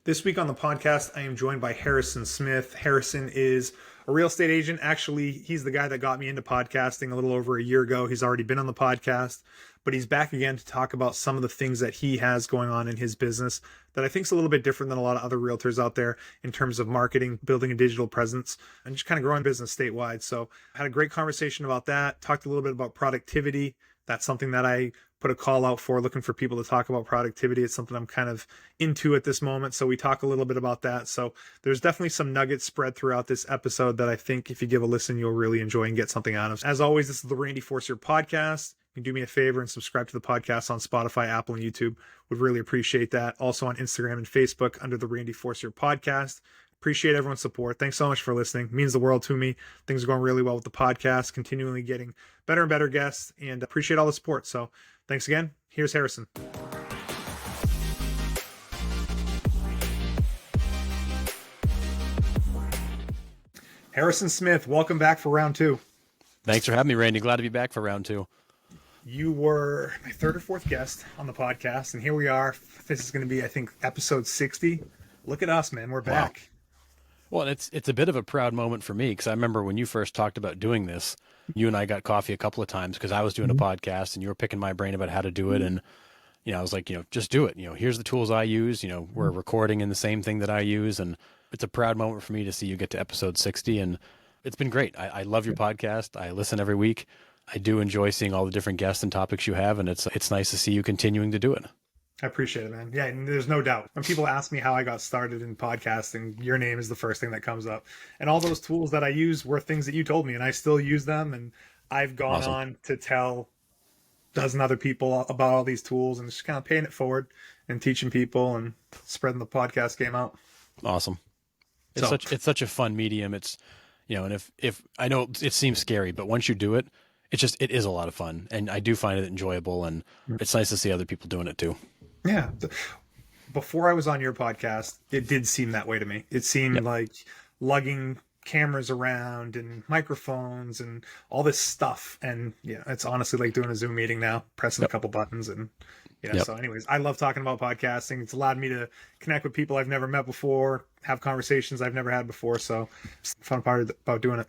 This week on the podcast, I am joined by Harrison Smith. Harrison is a real estate agent. Actually, he's the guy that got me into podcasting a little over a year ago. He's already been on the podcast, but he's back again to talk about some of the things that he has going on in his business that I think is a little bit different than a lot of other realtors out there in terms of marketing, building a digital presence, and just kind of growing business statewide. So I had a great conversation about that, talked a little bit about productivity. That's something that I put a call out for, looking for people to talk about productivity. It's something I'm kind of into at this moment. So we talk a little bit about that. So there's definitely some nuggets spread throughout this episode that I think if you give a listen, you'll really enjoy and get something out of. As always, this is the Randy Forcier podcast. You can do me a favor and subscribe to the podcast on Spotify, Apple, and YouTube. Would really appreciate that. Also on Instagram and Facebook under the Randy Forcier podcast. Appreciate everyone's support. Thanks so much for listening. It means the world to me. Things are going really well with the podcast, continually getting better and better guests, and appreciate all the support. So thanks again. Here's Harrison. Harrison Smith, welcome back for round two. Thanks for having me, Randy. Glad to be back for round two. You were my third or fourth guest on the podcast, and here we are. This is going to be, I think, episode 60. Look at us, man. We're back. Wow. Well, it's a bit of a proud moment for me because I remember when you first talked about doing this, you and I got coffee a couple of times because I was doing a podcast and you were picking my brain about how to do it. And, I was like, just do it. Here's the tools I use. We're recording in the same thing that I use. And it's a proud moment for me to see you get to episode 60. And it's been great. I love your podcast. I listen every week. I do enjoy seeing all the different guests and topics you have. And it's nice to see you continuing to do it. I appreciate it, man. Yeah, and there's no doubt. When people ask me how I got started in podcasting, your name is the first thing that comes up. And all those tools that I use were things that you told me, and I still use them. And I've gone on to tell a dozen other people about all these tools and just kind of paying it forward and teaching people and spreading the podcast game out. Awesome. It's such a fun medium. It's, and if I know it seems scary, but once you do it, it is a lot of fun. And I do find it enjoyable, and it's nice to see other people doing it too. Yeah. Before I was on your podcast, it did seem that way to me. It seemed like lugging cameras around and microphones and all this stuff. And it's honestly like doing a Zoom meeting now, pressing a couple buttons. And so anyways, I love talking about podcasting. It's allowed me to connect with people I've never met before, have conversations I've never had before. So it's the fun part about doing it.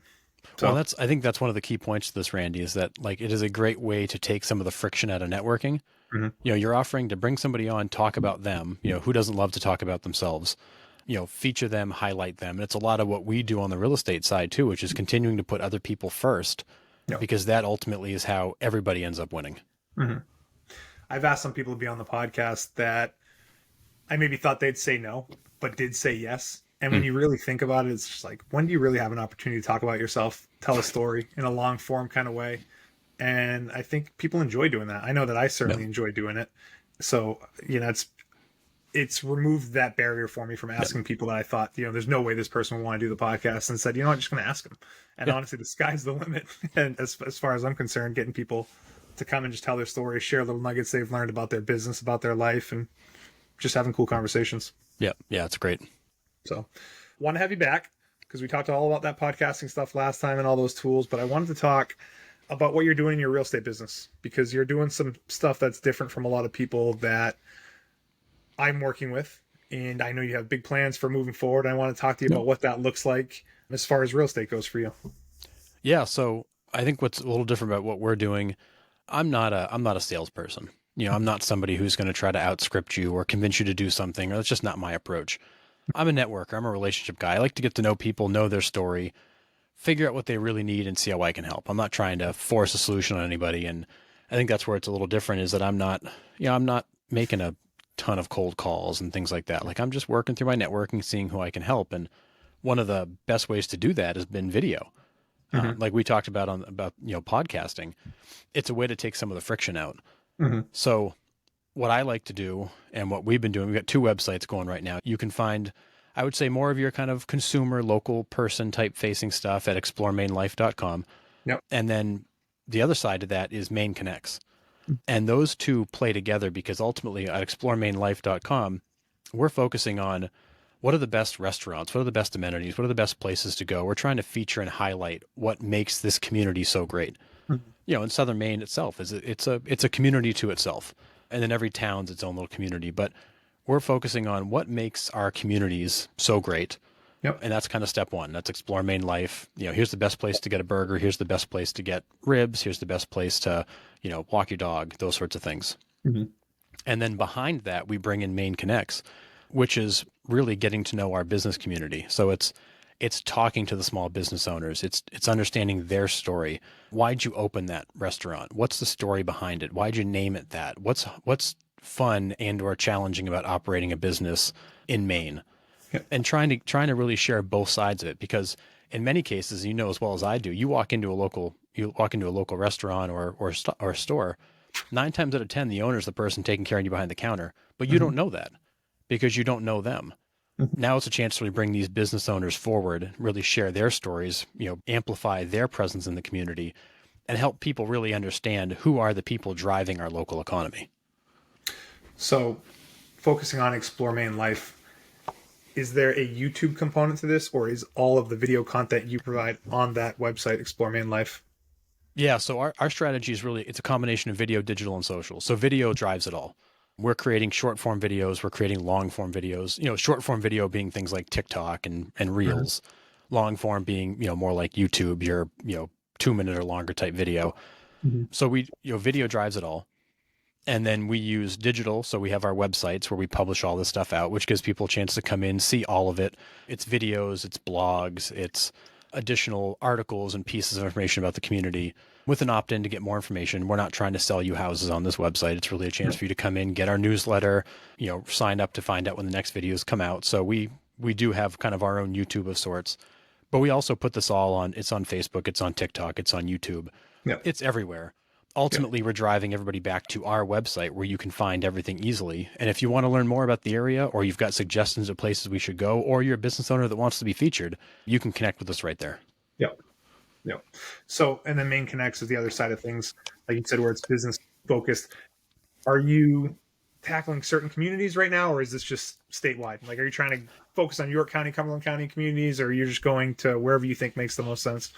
So, well, I think that's one of the key points to this, Randy, is that like it is a great way to take some of the friction out of networking. Mm-hmm. You're offering to bring somebody on, talk about them, who doesn't love to talk about themselves, feature them, highlight them. And it's a lot of what we do on the real estate side too, which is continuing to put other people first, because that ultimately is how everybody ends up winning. Mm-hmm. I've asked some people to be on the podcast that I maybe thought they'd say no, but did say yes. And when you really think about it, it's just like, when do you really have an opportunity to talk about yourself, tell a story in a long form kind of way? And I think people enjoy doing that. I know that I certainly enjoy doing it. So, it's removed that barrier for me from asking people that I thought, there's no way this person would want to do the podcast, and said, I'm just going to ask them. And honestly, the sky's the limit. And as far as I'm concerned, getting people to come and just tell their story, share little nuggets they've learned about their business, about their life, and just having cool conversations. Yeah. Yeah. It's great. So want to have you back because we talked all about that podcasting stuff last time and all those tools, but I wanted to talk about what you're doing in your real estate business, because you're doing some stuff that's different from a lot of people that I'm working with. And I know you have big plans for moving forward. I want to talk to you about what that looks like as far as real estate goes for you. Yeah. So I think what's a little different about what we're doing, I'm not a salesperson. I'm not somebody who's going to try to outscript you or convince you to do something, or that's just not my approach. I'm a networker. I'm a relationship guy. I like to get to know people, know their story, figure out what they really need, and see how I can help. I'm not trying to force a solution on anybody. And I think that's where it's a little different, is that I'm not making a ton of cold calls and things like that. Like, I'm just working through my networking, seeing who I can help. And one of the best ways to do that has been video. Like we talked about podcasting. It's a way to take some of the friction out. So what I like to do, and what we've been doing, we've got 2 websites going right now. You can find, I would say, more of your kind of consumer, local person type facing stuff at exploremainelife.com. Yep. And then the other side of that is Maine Connects. And those two play together, because ultimately at exploremainelife.com, we're focusing on what are the best restaurants, what are the best amenities, what are the best places to go. We're trying to feature and highlight what makes this community so great. In Southern Maine itself, it's a community to itself. And then every town's its own little community. But we're focusing on what makes our communities so great. Yep. And that's kind of step one. That's explore Maine life. Here's the best place to get a burger. Here's the best place to get ribs. Here's the best place to, walk your dog, those sorts of things. Mhm. And then behind that, we bring in Maine Connects, which is really getting to know our business community. So it's talking to the small business owners. It's understanding their story. Why'd you open that restaurant? What's the story behind it? Why'd you name it that? What's fun and or challenging about operating a business in Maine? Yep. And trying to really share both sides of it, because in many cases, as well as I do, you walk into a local restaurant or store, 9 times out of 10, the owner is the person taking care of you behind the counter, but you Mhm. don't know that because you don't know them. Mhm. Now it's a chance to really bring these business owners forward, really share their stories, amplify their presence in the community, and help people really understand who are the people driving our local economy. So, focusing on Explore Maine Life, is there a YouTube component to this, or is all of the video content you provide on that website, Explore Maine Life? Yeah, so our strategy is really, it's a combination of video, digital, and social. So video drives it all. We're creating short form videos, we're creating long form videos, short form video being things like TikTok and Mhm. Reels, long form being, more like YouTube, your, 2 minute or longer type video. Mhm. So video drives it all. And then we use digital. So we have our websites where we publish all this stuff out, which gives people a chance to come in, see all of it. It's videos, it's blogs, it's additional articles and pieces of information about the community with an opt-in to get more information. We're not trying to sell you houses on this website. It's really a chance for you to come in, get our newsletter, sign up to find out when the next videos come out. So we do have kind of our own YouTube of sorts, but we also put this all on, it's on Facebook, it's on TikTok, it's on YouTube. Yep. It's everywhere. Yep. Ultimately, we're driving everybody back to our website where you can find everything easily. And if you want to learn more about the area, or you've got suggestions of places we should go, or you're a business owner that wants to be featured, you can connect with us right there. Yep. Yep. So, and then Maine Connects is the other side of things, like you said, where it's business focused. Are you tackling certain communities right now, or is this just statewide? Like, are you trying to focus on York County, Cumberland County communities, or you're just going to wherever you think makes the most sense?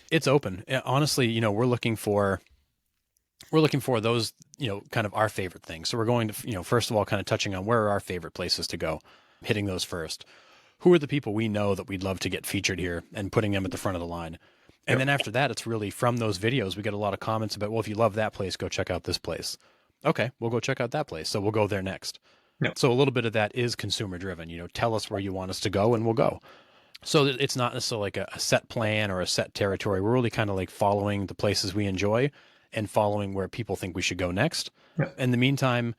It's open. Honestly, we're looking for those, kind of our favorite things. So we're going to, first of all, kind of touching on where are our favorite places to go, hitting those first. Who are the people we know that we'd love to get featured here and putting them at the front of the line? And then after that, it's really from those videos, we get a lot of comments about, well, if you love that place, go check out this place. Okay, we'll go check out that place. So we'll go there next. Yep. So a little bit of that is consumer driven, tell us where you want us to go and we'll go. So it's not necessarily like a set plan or a set territory. We're really kind of like following the places we enjoy and following where people think we should go next. Yep. In the meantime,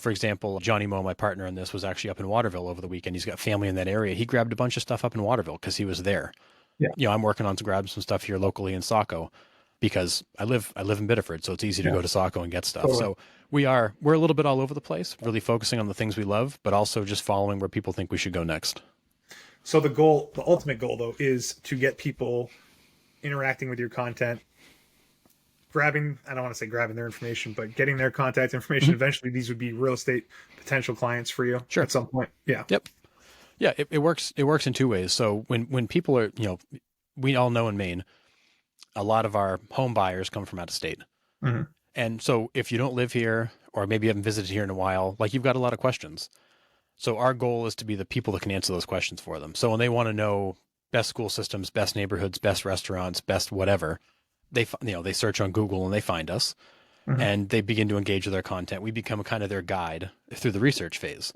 for example, Johnny Moe, my partner in this, was actually up in Waterville over the weekend. He's got family in that area. He grabbed a bunch of stuff up in Waterville because he was there. Yeah. I'm working on to grab some stuff here locally in Saco because I live in Biddeford, so it's easy to go to Saco and get stuff. Totally. So we're a little bit all over the place, really focusing on the things we love, but also just following where people think we should go next. So the ultimate goal though, is to get people interacting with your content, I don't want to say grabbing their information, but getting their contact information. Eventually these would be real estate potential clients for you at some point. Yeah. Yep. Yeah, it works. It works in two ways. So when people are, we all know in Maine, a lot of our home buyers come from out of state. Mm-hmm. And so if you don't live here, or maybe you haven't visited here in a while, like you've got a lot of questions. So our goal is to be the people that can answer those questions for them. So when they want to know best school systems, best neighborhoods, best restaurants, best whatever, they search on Google and they find us, and they begin to engage with our content. We become kind of their guide through the research phase.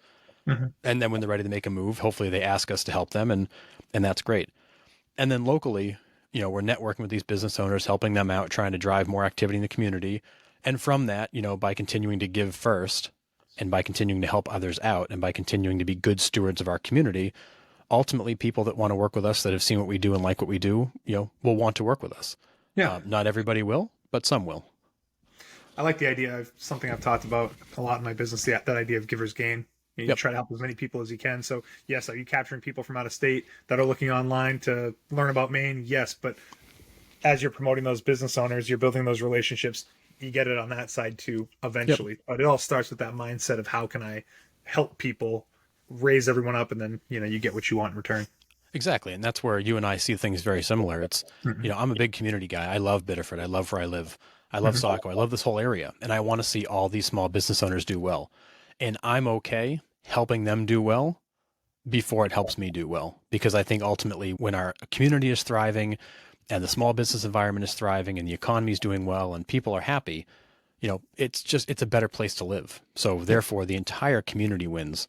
And then when they're ready to make a move, hopefully they ask us to help them, and that's great. And then locally, we're networking with these business owners, helping them out, trying to drive more activity in the community. And from that, by continuing to give first, and by continuing to help others out, and by continuing to be good stewards of our community, ultimately people that want to work with us, that have seen what we do and like what we do, will want to work with us. Yeah. Not everybody will, but some will. I like the idea of something I've talked about a lot in my business, that idea of giver's gain. You try to help as many people as you can. So yes, are you capturing people from out of state that are looking online to learn about Maine? Yes. But as you're promoting those business owners, you're building those relationships, you get it on that side too, eventually. But it all starts with that mindset of how can I help people, raise everyone up, and then, you get what you want in return. Exactly. And that's where you and I see things very similar. It's, I'm a big community guy. I love Biddeford. I love where I live. I love Saco. I love this whole area. And I want to see all these small business owners do well. And I'm okay helping them do well before it helps me do well. Because I think ultimately when our community is thriving and the small business environment is thriving and the economy is doing well and people are happy, it's a better place to live. So therefore the entire community wins.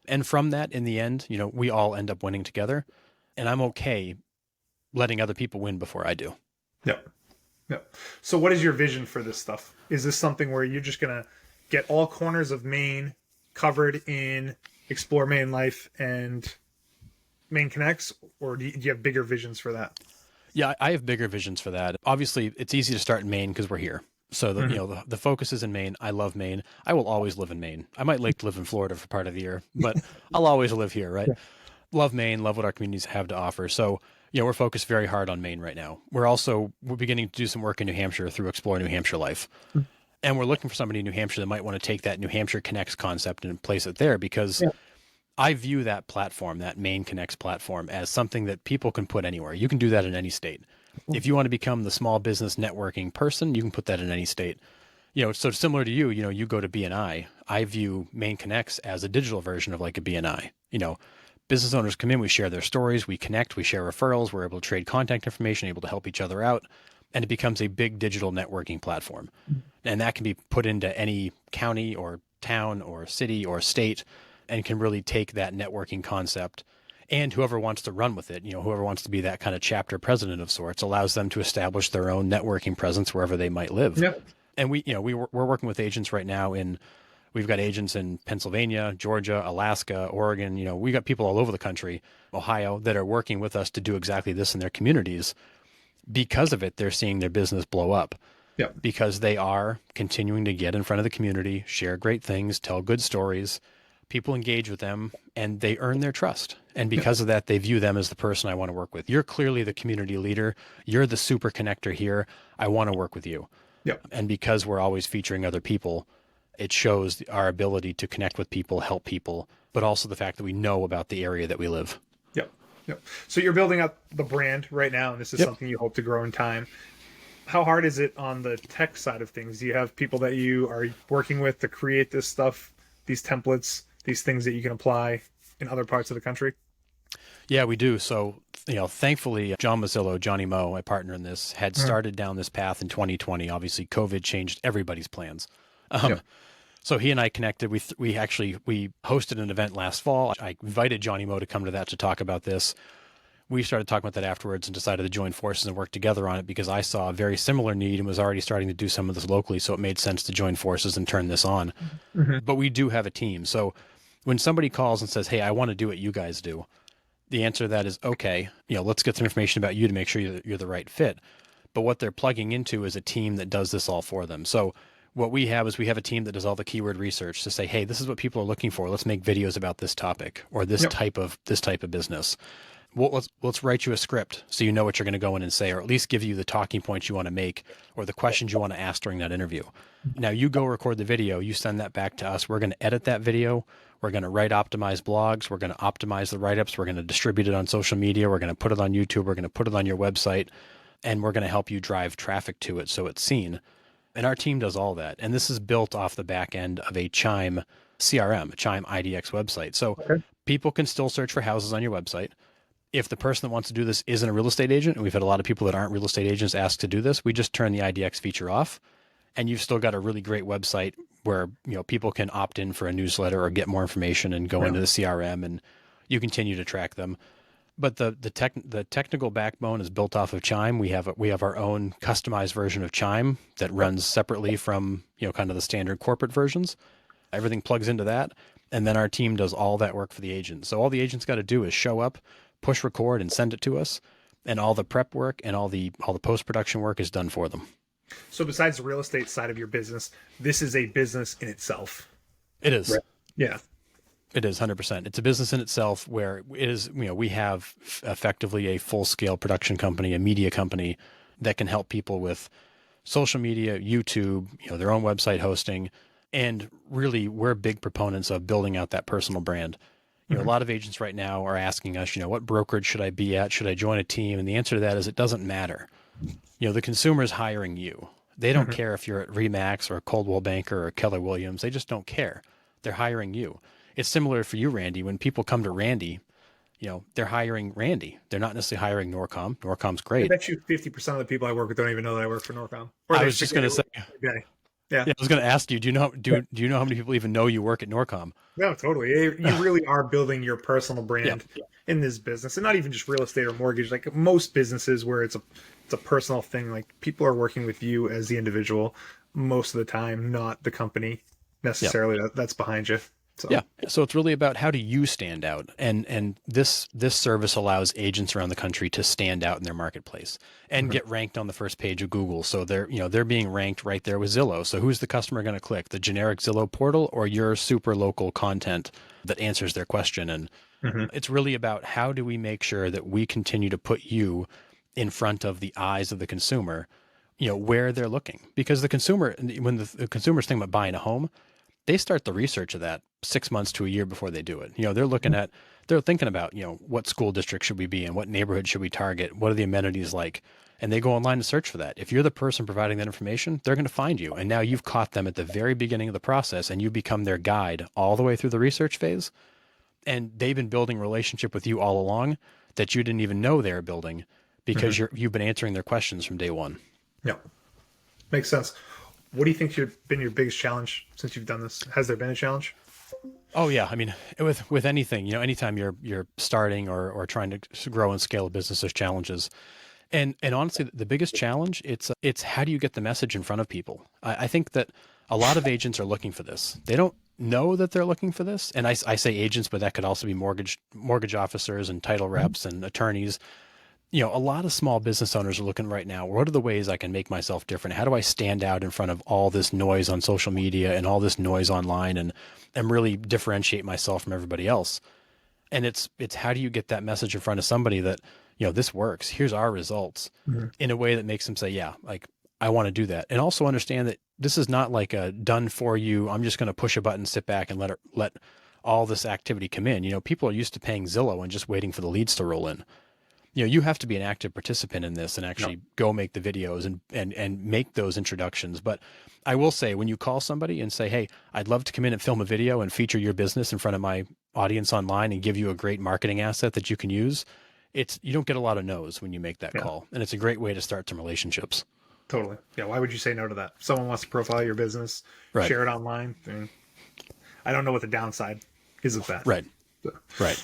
And from that, in the end, we all end up winning together. And I'm okay letting other people win before I do. Yep. Yep. So what is your vision for this stuff? Is this something where you're just going to get all corners of Maine covered in Explore Maine Life and Maine Connects, or do you have bigger visions for that? Yeah, I have bigger visions for that. Obviously, it's easy to start in Maine because we're here. So the focus is in Maine. I love Maine. I will always live in Maine. I might like to live in Florida for part of the year, but I'll always live here, right? Yeah. Love Maine, love what our communities have to offer. So, we're focused very hard on Maine right now. We're beginning to do some work in New Hampshire through Explore New Hampshire Life. And we're looking for somebody in New Hampshire that might want to take that New Hampshire Connects concept and place it there because I view that platform, that Maine Connects platform, as something that people can put anywhere. You can do that in any state. If you want to become the small business networking person, you can put that in any state. So similar to you go to BNI. I view Maine Connects as a digital version of like a BNI. Business owners come in, we share their stories, we connect, we share referrals, we're able to trade contact information, able to help each other out, and it becomes a big digital networking platform. And that can be put into any county or town or city or state and can really take that networking concept and whoever wants to run with it, whoever wants to be that kind of chapter president of sorts, allows them to establish their own networking presence wherever they might live. Yep. And we're working with agents right now we've got agents in Pennsylvania, Georgia, Alaska, Oregon. We got people all over the country, Ohio, that are working with us to do exactly this in their communities. Because of it, they're seeing their business blow up. Yep. Because they are continuing to get in front of the community, share great things, tell good stories. People engage with them and they earn their trust. And because of that, they view them as the person I want to work with. You're clearly the community leader. You're the super connector here. I want to work with you. Yep. And because we're always featuring other people, it shows our ability to connect with people, help people, but also the fact that we know about the area that we live. Yep. Yep. So you're building up the brand right now, and this is something you hope to grow in time. How hard is it on the tech side of things? Do you have people that you are working with to create this stuff, these templates, these things that you can apply in other parts of the country? Yeah, we do. So, thankfully, John Mazzillo, Johnny Moe, my partner in this, had started down this path in 2020. Obviously, COVID changed everybody's plans. So he and I connected. We hosted an event last fall. I invited Johnny Moe to come to that to talk about this. We started talking about that afterwards and decided to join forces and work together on it because I saw a very similar need and was already starting to do some of this locally. So it made sense to join forces and turn this on. But we do have a team. So when somebody calls and says, hey, I want to do what you guys do, the answer to that is, okay, let's get some information about you to make sure you're the right fit. But what they're plugging into is a team that does this all for them. So what we have is we have a team that does all the keyword research to say, hey, this is what people are looking for. Let's make videos about this topic or this type of business. Well, let's write you a script so you know what you're going to go in and say, or at least give you the talking points you want to make or the questions you want to ask during that interview. Now you go record the video, you send that back to us. We're going to edit that video. We're going to write optimized blogs. We're going to optimize the write-ups. We're going to distribute it on social media. We're going to put it on YouTube. We're going to put it on your website, and we're going to help you drive traffic to it so it's seen. And our team does all that. And this is built off the back end of a Chime CRM, a Chime IDX website. So people can still search for houses on your website. If the person that wants to do this isn't a real estate agent, and we've had a lot of people that aren't real estate agents ask to do this, we just turn the IDX feature off. And you've still got a really great website where people can opt in for a newsletter or get more information and go into the CRM, and you continue to track them. But the technical backbone is built off of Chime. We have our own customized version of Chime that runs separately from kind of the standard corporate versions. Everything plugs into that, and then our team does all that work for the agent. So all the agent's got to do is show up, push record, and send it to us, and all the prep work and all the post production work is done for them. So besides the real estate side of your business, this is a business in itself. It is. Right. Yeah. It is 100%. It's a business in itself where it is, we have effectively a full scale production company, a media company that can help people with social media, YouTube, their own website hosting. And really, we're big proponents of building out that personal brand. A lot of agents right now are asking us, what brokerage should I be at? Should I join a team? And the answer to that is it doesn't matter. The consumer is hiring you. They don't care if you're at Remax or Coldwell Banker or Keller Williams. They just don't care. they're hiring you. It's similar for you, Randy. When people come to Randy, they're hiring Randy. They're not necessarily hiring Norcom. Norcom's I great. bet you 50% of the people I work with don't even know that I work for Norcom, or I they was just forget going to it. say, Okay. Yeah. yeah, I was going to ask you, do you know how many people even know you work at Norcom? No, totally. You really are building your personal Yeah. brand in this business, and not even just real estate or mortgage. Like most businesses, where it's a personal thing. Like people are working with you as the individual most of the time, not the company Yeah. necessarily that's behind you. So Yeah. So it's really about how do you stand out? And this service allows agents around the country to stand out in their marketplace and mhm. get ranked on the first page of Google. So they're being ranked right there with Zillow. So who's the customer going to click? The generic Zillow portal or your super local content that answers their question? And Mhm. it's really about how do we make sure that we continue to put you in front of the eyes of the consumer, where they're looking. Because the consumer, when the consumer's thinking about buying a home, they start the research of that 6 months to a year before they do it. They're thinking about, what school district should we be in? What neighborhood should we target? What are the amenities like? And they go online to search for that. If you're the person providing that information, they're going to find you. And now you've caught them at the very beginning of the process and you become their guide all the way through the research phase. And they've been building a relationship with you all along that you didn't even know they were building because Mhm. you've been answering their questions from day one. Yeah, makes sense. What do you think has been your biggest challenge since you've done this? Has there been a challenge? Oh yeah, I mean, with anything, anytime you're starting or trying to grow and scale a business, there's challenges. And honestly, the biggest challenge it's how do you get the message in front of people? I think that a lot of agents are looking for this. They don't know that they're looking for this, and I say agents, but that could also be mortgage officers and title Mhm. reps and attorneys. A lot of small business owners are looking right now, what are the ways I can make myself different? How do I stand out in front of all this noise on social media and all this noise online and really differentiate myself from everybody else? And it's how do you get that message in front of somebody that, this works. Here's our results Mhm. in a way that makes them say, yeah, like I want to do that. And also understand that this is not like a done for you. I'm just going to push a button, sit back and let all this activity come in. People are used to paying Zillow and just waiting for the leads to roll in. You have to be an active participant in this and No. actually go make the videos and make those introductions. But I will say, when you call somebody and say, hey, I'd love to come in and film a video and feature your business in front of my audience online and give you a great marketing asset that you can use, you don't get a lot of no's when you make that Yeah, call. And it's a great way to start some relationships. totally. Yeah, why would you say no to that? If someone wants to profile your business, Right. share it online. I don't know what the downside is of that. Right. So, Right.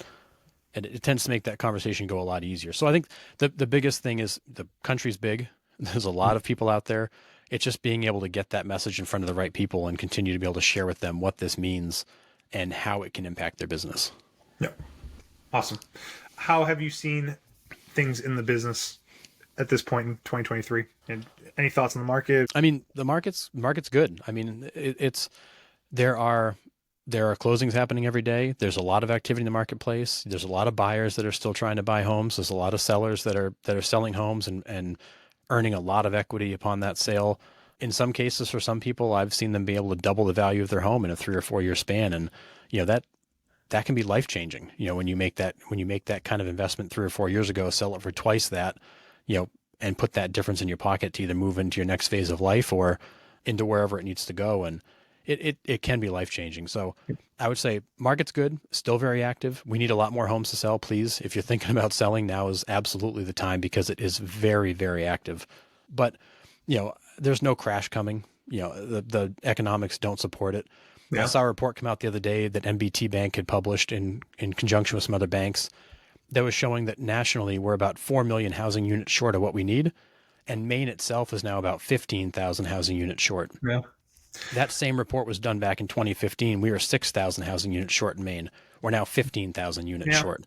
And it tends to make that conversation go a lot easier. So I think the biggest thing is the country's big. There's a lot of people out there. It's just being able to get that message in front of the right people and continue to be able to share with them what this means and how it can impact their business. yeah, awesome. How have you seen things in the business at this point in 2023? And any thoughts on the market? I mean, the market's good. I mean, there are there are closings happening every day. There's a lot of activity in the marketplace. There's a lot of buyers that are still trying to buy homes. There's a lot of sellers that are selling homes and earning a lot of equity upon that sale. In some cases, for some people, I've seen them be able to double the value of their home in a 3 or 4 year span, and that can be life changing. When you make that kind of investment 3 or 4 years ago, sell it for twice that, you know, and put that difference in your pocket to either move into your next phase of life or into wherever it needs to go. And it can be life changing. So I would say market's good, still very active. We need a lot more homes to sell, please. If you're thinking about selling, now is absolutely the time because it is very, very active. But, there's no crash coming. The economics don't support it. I Yeah, saw a report come out the other day that MBT Bank had published in conjunction with some other banks that was showing that nationally we're about 4 million housing units short of what we need. And Maine itself is now about 15,000 housing units short. yeah, That same report was done back in 2015. We were 6,000 housing units short in Maine. We're now 15,000 units yeah. short.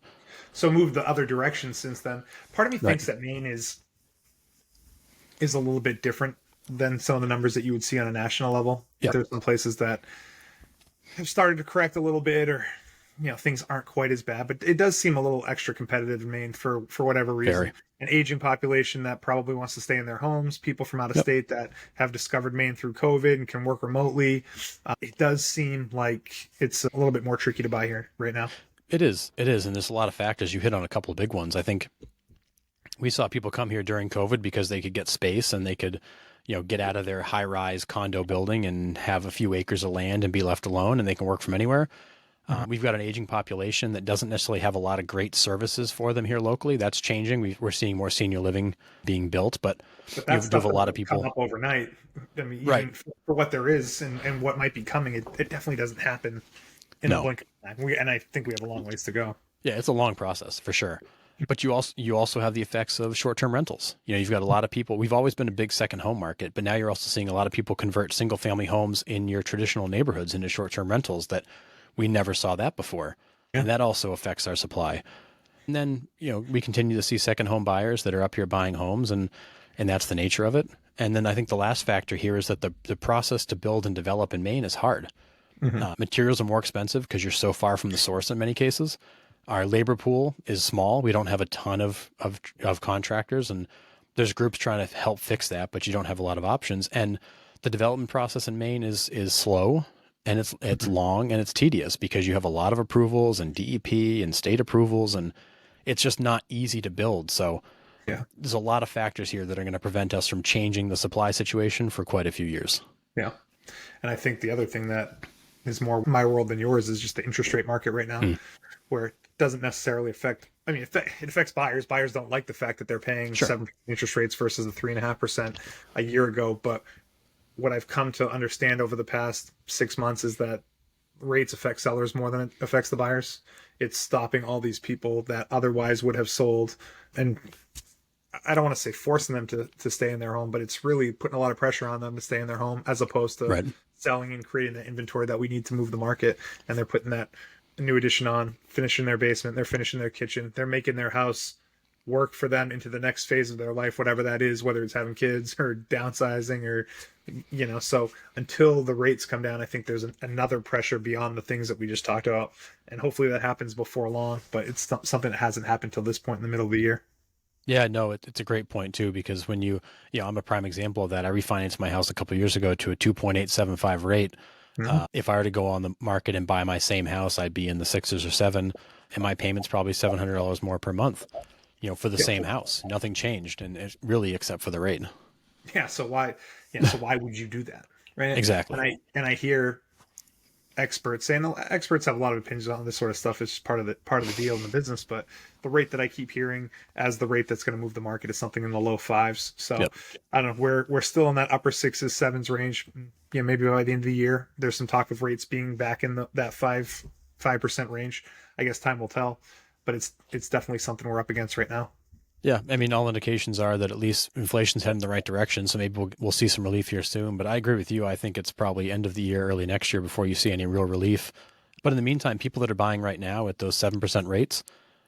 So moved the other direction since then. Part of me Right. thinks that Maine is a little bit different than some of the numbers that you would see on a national level. Yep. There's some places that have started to correct a little bit, or things aren't quite as bad, but it does seem a little extra competitive in Maine for whatever reason. Very. An aging population that probably wants to stay in their homes, people from out of Yep. state that have discovered Maine through COVID and can work remotely. It does seem like it's a little bit more tricky to buy here right now. It is. It is. And there's a lot of factors. You hit on a couple of big ones. I think we saw people come here during COVID because they could get space and they could, get out of their high rise condo building and have a few acres of land and be left alone and they can work from anywhere. We've got an aging population that doesn't necessarily have a lot of great services for them here locally. That's changing. We're seeing more senior living being built, but But you that's have stuff a that lot of doesn't come people. up overnight. I mean, Right. even for what there is and what might be coming, it definitely doesn't happen in a No. blink of an eye. And I think we have a long ways to go. Yeah, it's a long process for sure. But you also have the effects of short-term rentals. You've got a lot of people. We've always been a big second home market, but now you're also seeing a lot of people convert single-family homes in your traditional neighborhoods into short-term rentals that we never saw that before. Yeah. And that also affects our supply. And then, we continue to see second home buyers that are up here buying homes and that's the nature of it. And then I think the last factor here is that the process to build and develop in Maine is hard. Mm-hmm. Materials are more expensive because you're so far from the source in many cases. Our labor pool is small. We don't have a ton of contractors, and there's groups trying to help fix that, but you don't have a lot of options. And the development process in Maine is slow, and it's long and it's tedious because you have a lot of approvals and DEP and state approvals, and it's just not easy to build. So Yeah. there's a lot of factors here that are going to prevent us from changing the supply situation for quite a few years. Yeah. And I think the other thing that is more my world than yours is just the interest rate market right now, where it doesn't necessarily affect. I mean, it affects buyers. Buyers don't like the fact that they're paying Sure. 7% interest rates versus the 3.5% a year ago. But what I've come to understand over the past 6 months is that rates affect sellers more than it affects the buyers. It's stopping all these people that otherwise would have sold, and I don't want to say forcing them to stay in their home, but it's really putting a lot of pressure on them to stay in their home as opposed to Right. selling and creating the inventory that we need to move the market. And they're putting that new addition on, finishing their basement, they're finishing their kitchen, they're making their house work for them into the next phase of their life, whatever that is, whether it's having kids or downsizing or, so until the rates come down, I think there's another pressure beyond the things that we just talked about. And hopefully that happens before long, but it's something that hasn't happened till this point in the middle of the year. Yeah, no, it's a great point too, because when I'm a prime example of that. I refinanced my house a couple of years ago to a 2.875 rate. If I were to go on the market and buy my same house, I'd be in the sixes or seven, and my payment's probably $700 more per month, for the same house. Nothing changed, and really except for the rate. Yeah. So why would you do that? Right. Exactly. And I hear experts saying experts have a lot of opinions on this sort of stuff. It's just part of the deal in the business. But the rate that I keep hearing as the rate that's going to move the market is something in the low fives. So Yep. I don't know. We're still in that upper sixes, sevens range. Maybe by the end of the year, there's some talk of rates being back in that 5% range. I guess time will tell, but it's definitely something we're up against right now. Yeah, I mean, all indications are that at least inflation's heading in the right direction, so maybe we'll see some relief here soon. But I agree with you. I think it's probably end of the year, early next year before you see any real relief. But in the meantime, people that are buying right now at those 7% rates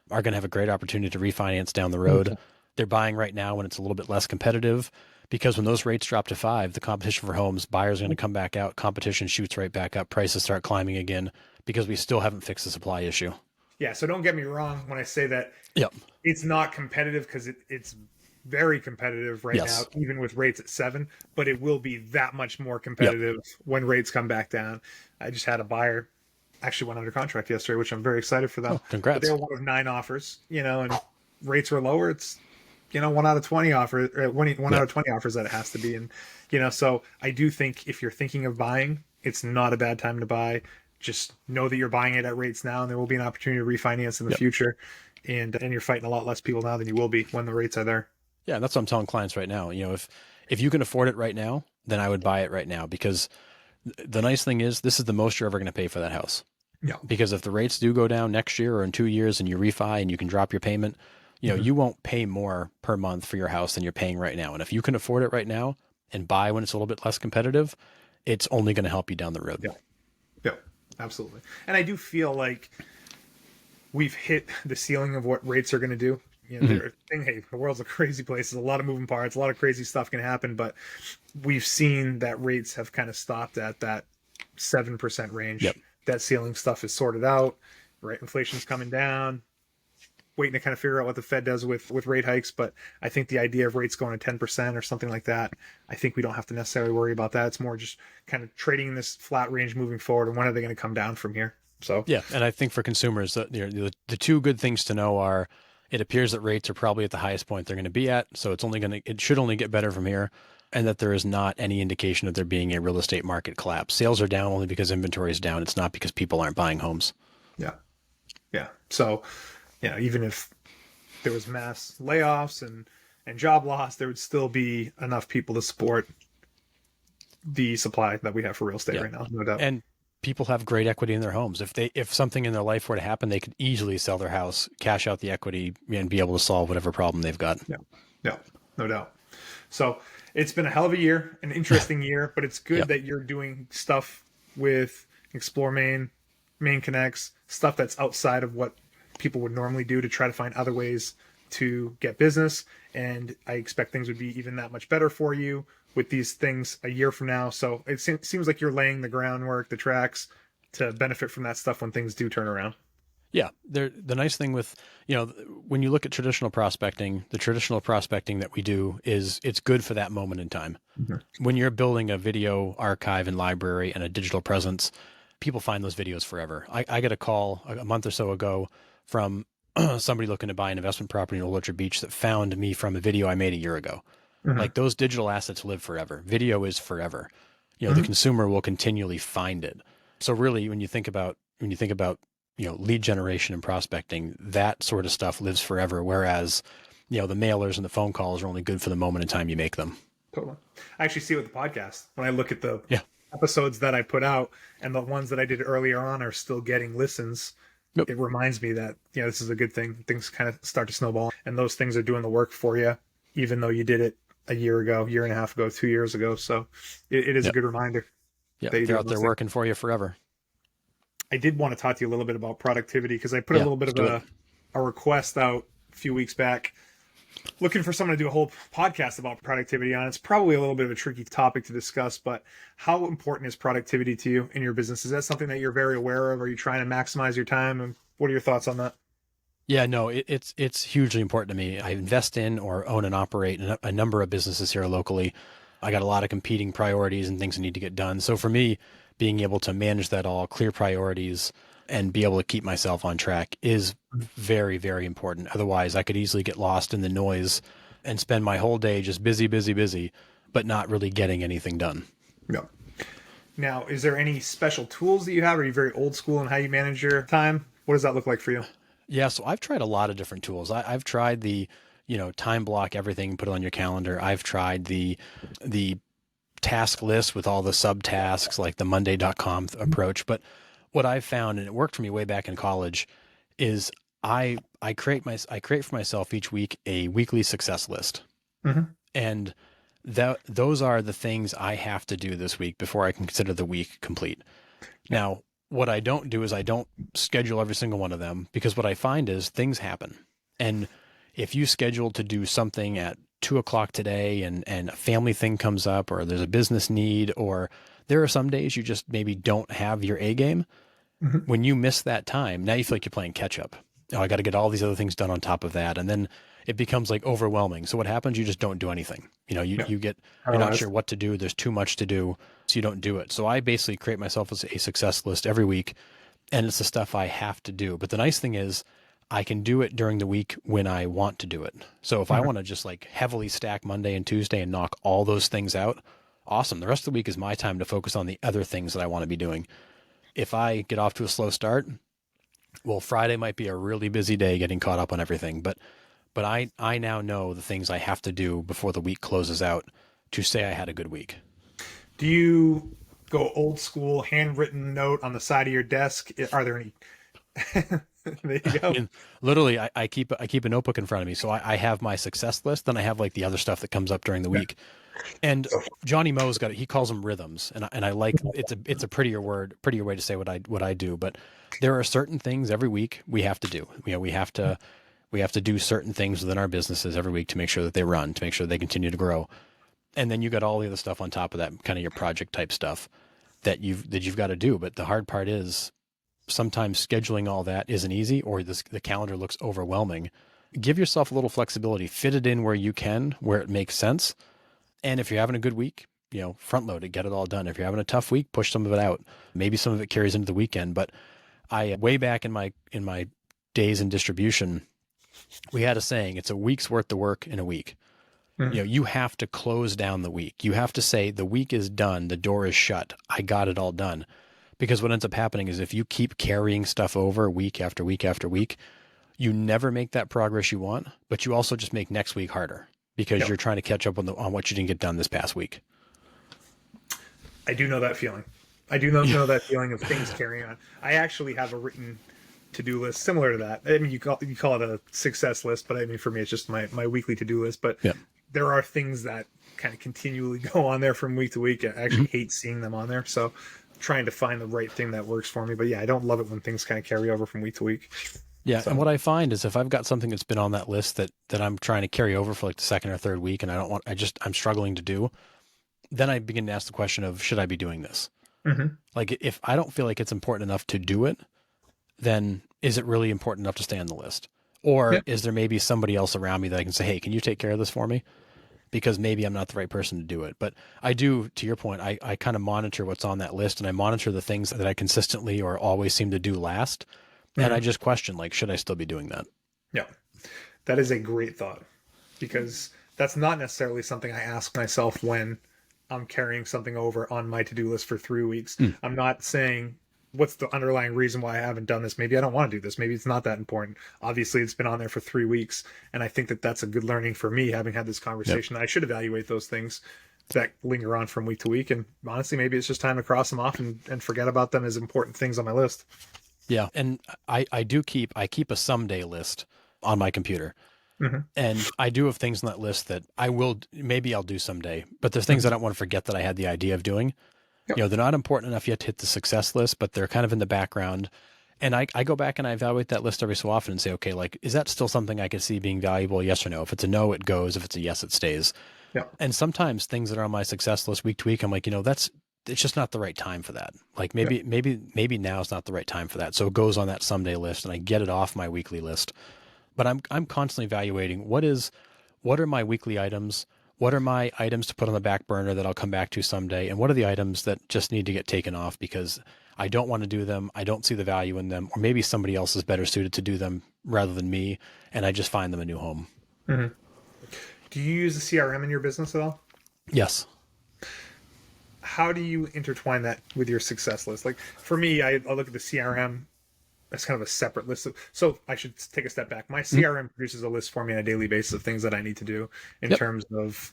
are going to have a great opportunity to refinance down the road. They're buying right now when it's a little bit less competitive, because when those rates drop to 5, the competition for homes, buyers are going to come back out, competition shoots right back up, prices start climbing again because we still haven't fixed the supply issue. Yeah, so don't get me wrong when I say that Yep. it's not competitive, because it's very competitive right Yes. now, even with rates at 7, but it will be that much more competitive when rates come back down. I just had a buyer actually went under contract yesterday, which I'm very excited for them. Oh, congrats. But they were one of 9 offers, and rates were lower. It's, 1 out of 20 offers, or one out of 20 offers that it has to be. And, so I do think if you're thinking of buying, it's not a bad time to buy. Just know that you're buying it at rates now, and there will be an opportunity to refinance in the future. And you're fighting a lot less people now than you will be when the rates are there. Yeah, that's what I'm telling clients right now. If you can afford it right now, then I would buy it right now, because the nice thing is this is the most you're ever going to pay for that house. Yeah. Because if the rates do go down next year or in 2 years and you refi and you can drop your payment, you won't pay more per month for your house than you're paying right now. And if you can afford it right now and buy when it's a little bit less competitive, it's only going to help you down the road. Yeah, absolutely. And I do feel like we've hit the ceiling of what rates are going to do. Hey, the world's a crazy place. There's a lot of moving parts, a lot of crazy stuff can happen, but we've seen that rates have kind of stopped at that 7% range. Yep. That ceiling stuff is sorted out, right? Inflation's coming down, waiting to kind of figure out what the Fed does with rate hikes. But I think the idea of rates going to 10% or something like that, I think we don't have to necessarily worry about that. It's more just kind of trading in this flat range moving forward, and when are they going to come down from here? So yeah, and I think for consumers, the two good things to know are, it appears that rates are probably at the highest point they're going to be at, so it should only get better from here. and that there is not any indication of there being a real estate market collapse. Sales are down only because inventory is down. It's not because people aren't buying homes. Yeah. Yeah. So, even if there was mass layoffs and job loss, there would still be enough people to support the supply that we have for real estate right now, no doubt. And people have great equity in their homes. If something in their life were to happen, they could easily sell their house, cash out the equity, and be able to solve whatever problem they've got. Yeah. Yeah. No doubt. So it's been a hell of a year, an interesting year, but it's good that you're doing stuff with Explore Maine, Maine Connects, stuff that's outside of what people would normally do to try to find other ways to get business. And I expect things would be even that much better for you with these things a year from now. So it seems like you're laying the groundwork, the tracks to benefit from that stuff when things do turn around. Yeah, the nice thing with, when you look at traditional prospecting, the traditional prospecting that we do is it's good for that moment in time. Mm-hmm. When you're building a video archive and library and a digital presence, people find those videos forever. I got a call a month or so ago from somebody looking to buy an investment property in Old Orchard Beach that found me from a video I made a year ago. Mm-hmm. Like those digital assets live forever. Video is forever. Mm-hmm. The consumer will continually find it. So really, when you think about lead generation and prospecting, that sort of stuff lives forever. Whereas, the mailers and the phone calls are only good for the moment in time you make them. Totally. I actually see it with the podcast when I look at the Yeah. episodes that I put out and the ones that I did earlier on are still getting listens. Yep. It reminds me that, this is a good thing. Things kind of start to snowball and those things are doing the work for you, even though you did it a year ago, year and a half ago, 2 years ago. So it is a good reminder. Yeah. They're out there working for you forever. I did want to talk to you a little bit about productivity because I put a little bit of a request out a few weeks back looking for someone to do a whole podcast about productivity on. It's probably a little bit of a tricky topic to discuss, but how important is productivity to you in your business? Is that something that you're very aware of? Are you trying to maximize your time? And what are your thoughts on that? Yeah, no, it's hugely important to me. I invest in or own and operate a number of businesses here locally. I got a lot of competing priorities and things that need to get done. So for me, being able to manage that all, clear priorities, and be able to keep myself on track is very, very important. Otherwise, I could easily get lost in the noise and spend my whole day just busy, but not really getting anything done. Yeah. Now, is there any special tools that you have? Are you very old school in how you manage your time? What does that look like for you? Yeah, so I've tried a lot of different tools. I've tried the, time block everything, put it on your calendar. I've tried the task list with all the subtasks, like the Monday.com approach. But what I've found, and it worked for me way back in college, is I create for myself each week a weekly success list. Mm-hmm. And those are the things I have to do this week before I can consider the week complete. Now, what I don't do is I don't schedule every single one of them, because what I find is things happen. And if you schedule to do something at 2:00 today and a family thing comes up, or there's a business need, or there are some days you just maybe don't have your A game. Mm-hmm. When you miss that time, now you feel like you're playing catch up. Oh, I got to get all these other things done on top of that. And then it becomes like overwhelming. So what happens? You just don't do anything. You're not sure what to do. There's too much to do. So you don't do it. So I basically create myself as a success list every week, and it's the stuff I have to do. But the nice thing is I can do it during the week when I want to do it. So if I want to just like heavily stack Monday and Tuesday and knock all those things out, awesome. The rest of the week is my time to focus on the other things that I want to be doing. If I get off to a slow start, well, Friday might be a really busy day getting caught up on everything, but I now know the things I have to do before the week closes out to say I had a good week. Do you go old school, handwritten note on the side of your desk? Are there any? There you go. Literally, I keep a notebook in front of me. So I have my success list, then I have like the other stuff that comes up during the week. And Johnny Moe's got it. He calls them rhythms, and I like it's a prettier way to say what I do. But there are certain things every week we have to do. We have to do certain things within our businesses every week to make sure that they run, to make sure they continue to grow. And then you got all the other stuff on top of that, kind of your project type stuff that you've got to do. But the hard part is sometimes scheduling all that isn't easy, or the calendar looks overwhelming. Give yourself a little flexibility, fit it in where you can, where it makes sense. And if you're having a good week, front load it, get it all done. If you're having a tough week, push some of it out. Maybe some of it carries into the weekend. But way back in my days in distribution, we had a saying, it's a week's worth of work in a week. Mhm. You have to close down the week. You have to say the week is done, the door is shut, I got it all done. Because what ends up happening is if you keep carrying stuff over week after week after week, you never make that progress you want, but you also just make next week harder because Yep. you're trying to catch up on what you didn't get done this past week. I do know that feeling. I do know that feeling of things carrying on. I actually have a written to-do list similar to that. I mean, you call it a success list, but I mean, for me, it's just my weekly to-do list. But Yeah. there are things that kind of continually go on there from week to week. I Mm-hmm. actually hate seeing them on there. So trying to find the right thing that works for me. But yeah, I don't love it when things kind of carry over from week to week. Yeah, and So what I find is if I've got something that's been on that list that I'm trying to carry over for like the second or third week and I'm struggling to do, then I begin to ask the question of should I be doing this? mhm. Like if I don't feel like it's important enough to do it, then is it really important enough to stay on the list? Yeah. Or is there maybe somebody else around me that I can say, "Hey, can you take care of this for me?" Because maybe I'm not the right person to do it. But I do, to your point, I kind of monitor what's on that list and I monitor the things that I consistently or always seem to do last. And I Mhm. just question, like, should I still be doing that? Yeah. That is a great thought because that's not necessarily something I ask myself when I'm carrying something over on my to-do list for 3 weeks. Mm. I'm not saying what's the underlying reason why I haven't done this. Maybe I don't want to do this. Maybe it's not that important. Obviously, it's been on there for 3 weeks, and I think that that's a good learning for me. Having had this Yep. conversation, I should evaluate those things that linger on from week to week. And honestly, maybe it's just time to cross them off and forget about them as important things on my list. Yeah. And I keep a someday list on my computer. Hmm. And I do have things on that list that maybe I'll do someday, but there's things Hmm. I don't want to forget that I had the idea of doing. Yep. They're not important enough yet to hit the success list, but they're kind of in the background. And I go back and I evaluate that list every so often and say, okay, like, is that still something I could see being valuable? Yes or no? If it's a no, it goes. If it's a yes, it stays. Yep. And sometimes things that are on my success list week to week, I'm like, it's just not the right time for that. Like Yep. maybe now is not the right time for that. So it goes on that someday list and I get it off my weekly list. But I'm constantly evaluating what are my weekly items? What are my items to put on the back burner that I'll come back to someday? And what are the items that just need to get taken off because I don't want to do them. I don't see the value in them, or maybe somebody else is better suited to do them rather than me. And I just find them a new home. Hmm. Do you use a CRM in your business at all? Yes. How do you intertwine that with your success list? Like for me, I look at the CRM as kind of a separate list of, so I should take a step back. My Mhm. CRM produces a list for me on a daily basis of things that I need to do in Yep. terms of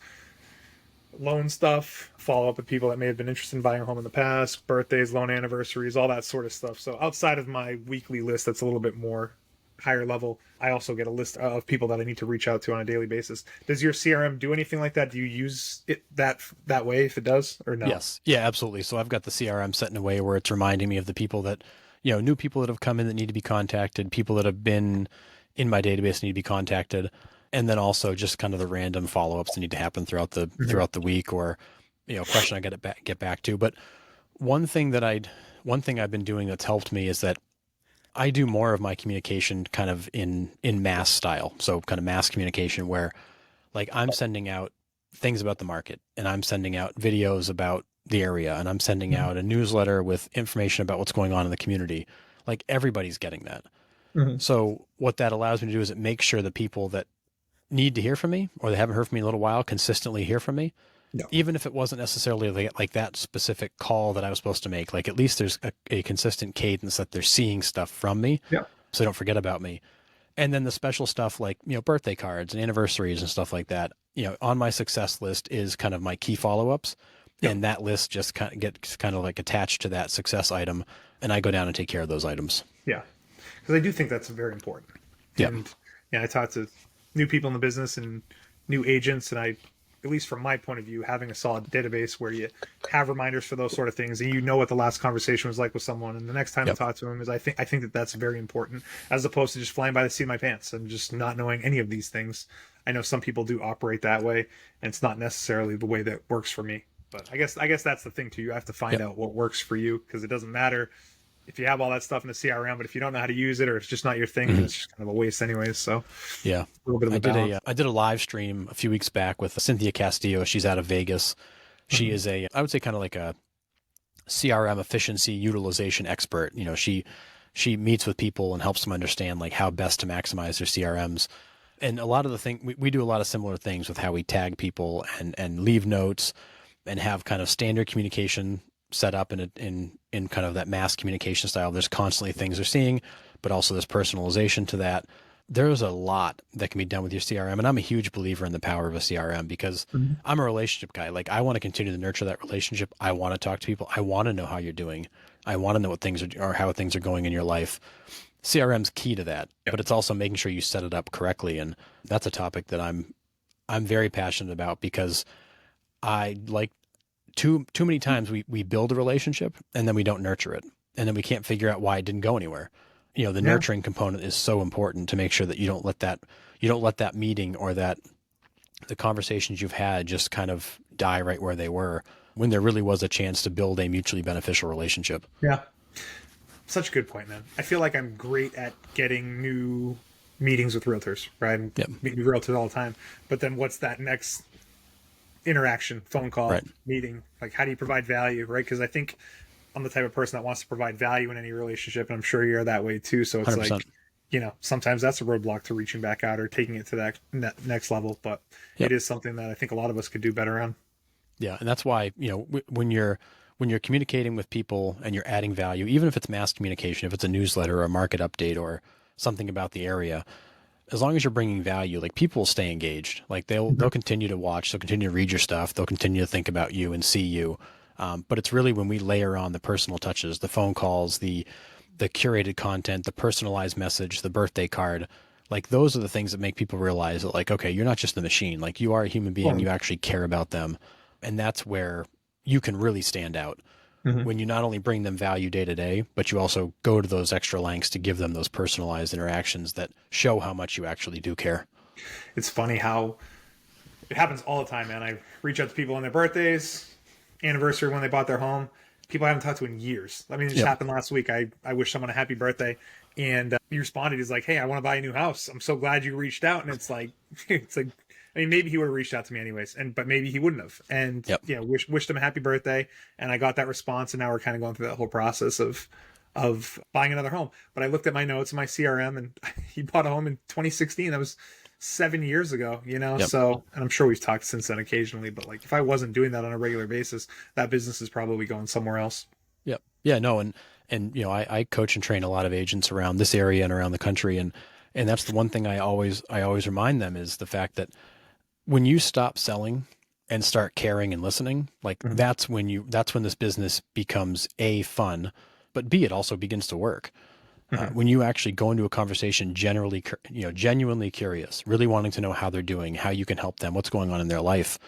loan stuff, follow up with people that may have been interested in buying a home in the past, birthdays, loan anniversaries, all that sort of stuff. So outside of my weekly list, that's a little bit more higher level. I also get a list of people that I need to reach out to on a daily basis. Does your CRM do anything like that? Do you use it that way if it does or no? Yes. Yeah, absolutely. So I've got the CRM set in a way where it's reminding me of the people that, new people that have come in that need to be contacted, people that have been in my database need to be contacted, and then also just kind of the random follow-ups that need to happen Mhm. throughout the week or, question I got to get back to. But one thing I've been doing that's helped me is that I do more of my communication kind of in mass style. So kind of mass communication where like I'm sending out things about the market and I'm sending out videos about the area and I'm sending Mhm. out a newsletter with information about what's going on in the community. Like everybody's getting that. Mhm. So what that allows me to do is it makes sure the people that need to hear from me or they haven't heard from me in a little while consistently hear from me, No. even if it wasn't necessarily like that specific call that I was supposed to make. Like at least there's a consistent cadence that they're seeing stuff from me Yeah. so they don't forget about me. And then the special stuff like, birthday cards and anniversaries and stuff like that, on my success list is kind of my key follow-ups. Yeah. And that list just kind of gets kind of like attached to that success item. And I go down and take care of those items. Yeah. Because I do think that's very important. Yeah. And yeah, I talk to new people in the business and new agents, and at least from my point of view, having a solid database where you have reminders for those sort of things, and you know what the last conversation was like with someone, and the next time Yep. I talk to them is I think that that's very important, as opposed to just flying by the seat of my pants and just not knowing any of these things. I know some people do operate that way, and it's not necessarily the way that works for me. But I guess that's the thing too. You have to find Yep. out what works for you because it doesn't matter if you have all that stuff in the CRM, but if you don't know how to use it or it's just not your thing, then it's just kind of a waste anyways. So Yeah. a little bit of a balance. I did a live stream a few weeks back with Cynthia Castillo. She's out of Vegas. She Mhm. is I would say kind of like a CRM efficiency utilization expert. She meets with people and helps them understand like how best to maximize their CRMs. And a lot of the thing we do a lot of similar things with how we tag people and leave notes and have kind of standard communication set up in kind of that mass communication style. There's constantly things they're seeing, but also there's personalization to that. There's a lot that can be done with your CRM, and I'm a huge believer in the power of a CRM because Mhm. I'm a relationship guy. Like I want to continue to nurture that relationship. I want to talk to people. I want to know how you're doing. I want to know what things are or how things are going in your life. CRM's key to that, Yep. but it's also making sure you set it up correctly, and that's a topic that I'm very passionate about because I like too many times we build a relationship and then we don't nurture it, and then we can't figure out why it didn't go anywhere. The Yeah. nurturing component is so important to make sure that you don't let that meeting or that the conversations you've had just kind of die right where they were when there really was a chance to build a mutually beneficial relationship. Yeah. Such a good point, man. I feel like I'm great at getting new meetings with realtors, right? I'm Yep. meeting with realtors all the time. But then what's that next interaction, phone call, Right. meeting? Like, how do you provide value, right? Because I think I'm the type of person that wants to provide value in any relationship, and I'm sure you're that way too. So it's 100%. like, sometimes that's a roadblock to reaching back out or taking it to that next level. But it Yep. is something that I think a lot of us could do better on. Yeah, and that's why, when you're communicating with people and you're adding value, even if it's mass communication, if it's a newsletter or a market update or something about the area, as long as you're bringing value, like people will stay engaged. Like they'll continue to watch, they'll continue to read your stuff, they'll continue to think about you and see you. But it's really when we layer on the personal touches, the phone calls, the curated content, the personalized message, the birthday card. Like those are the things that make people realize that, like, okay, you're not just a machine. Like you are a human being. Well, You actually care about them, and that's where you can really stand out mhm. when you not only bring them value day to day, but you also go to those extra lengths to give them those personalized interactions that show how much you actually do care. It's funny how it happens all the time, man. I reach out to people on their birthdays, anniversary when they bought their home. People I haven't talked to in years. I mean, it just Yep. happened last week. I wished someone a happy birthday, and he responded. He's like, "Hey, I want to buy a new house. I'm so glad you reached out." And it's like, it's like, I mean, maybe he would have reached out to me anyways, but maybe he wouldn't have. And Yep. wished him a happy birthday, and I got that response, and now we're kind of going through that whole process of buying another home. But I looked at my notes in my CRM, and he bought a home in 2016. That was 7 years ago, Yep. So, and I'm sure we've talked since then occasionally, but like if I wasn't doing that on a regular basis, that business is probably going somewhere else. Yep. Yeah. No. And I coach and train a lot of agents around this area and around the country, and that's the one thing I always remind them is the fact that when you stop selling and start caring and listening, like Mhm. that's when this business becomes A, fun, but B, it also begins to work. Mhm. When you actually go into a conversation genuinely curious, really wanting to know how they're doing, how you can help them, what's going on in their life,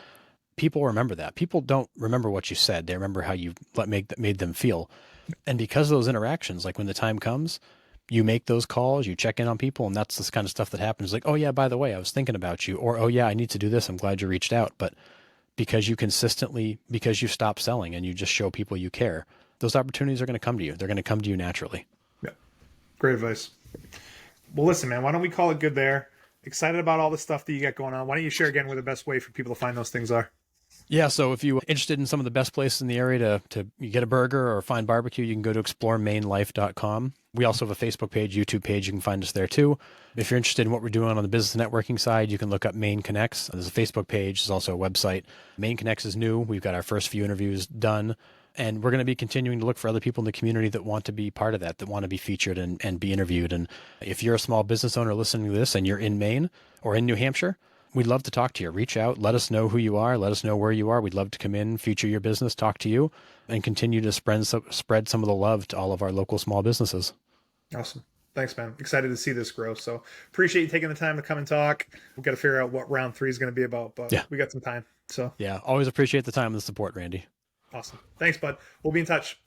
people remember that. People don't remember what you said. They remember how you made them feel. And because of those interactions, like when the time comes, you make those calls, you check in on people, and that's this kind of stuff that happens. Like, oh yeah, by the way, I was thinking about you, or oh yeah, I need to do this. I'm glad you reached out. But because you stop selling and you just show people you care, those opportunities are going to come to you. They're going to come to you naturally. Yeah. Great advice. Well, listen, man, why don't we call it good there? Excited about all the stuff that you got going on. Why don't you share again where the best way for people to find those things are? Yeah, so if you're interested in some of the best places in the area to get a burger or find barbecue, you can go to exploremainlife.com. We also have a Facebook page, YouTube page. You can find us there too. If you're interested in what we're doing on the business networking side, you can look up Maine Connects. There's a Facebook page. There's also a website. Maine Connects is new. We've got our first few interviews done. And we're going to be continuing to look for other people in the community that want to be part of that want to be featured and be interviewed. And if you're a small business owner listening to this and you're in Maine or in New Hampshire, we'd love to talk to you. Reach out. Let us know who you are. Let us know where you are. We'd love to come in, feature your business, talk to you, and continue to spread some of the love to all of our local small businesses. Awesome. Thanks, man. Excited to see this grow. So appreciate you taking the time to come and talk. We've got to figure out what round 3 is going to be about, but Yeah. we got some time. So Yeah. Always appreciate the time and the support, Randy. awesome. Thanks, bud. We'll be in touch.